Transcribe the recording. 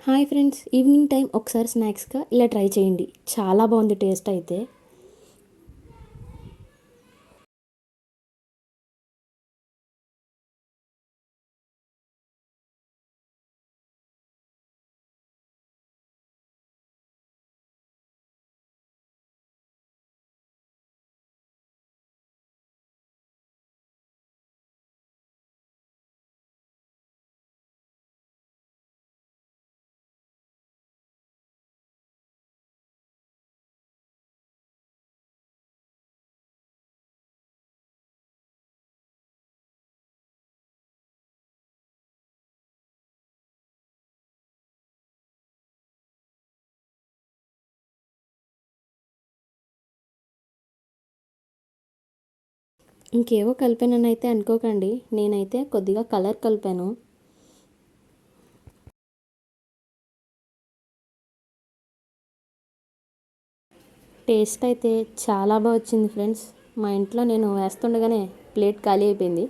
Hi friends, evening time ఒకసారి స్నాక్స్గా ఇలా try చేయండి. చాలా బాగుంది టేస్ట్ అయితే. ఇంకేవో కలిపానని అయితే అనుకోకండి, నేనైతే కొద్దిగా కలర్ కలిపాను. టేస్ట్ అయితే చాలా బాగా వచ్చింది ఫ్రెండ్స్. మా ఇంట్లో నేను వేస్తుండగానే ప్లేట్ ఖాళీ అయిపోయింది.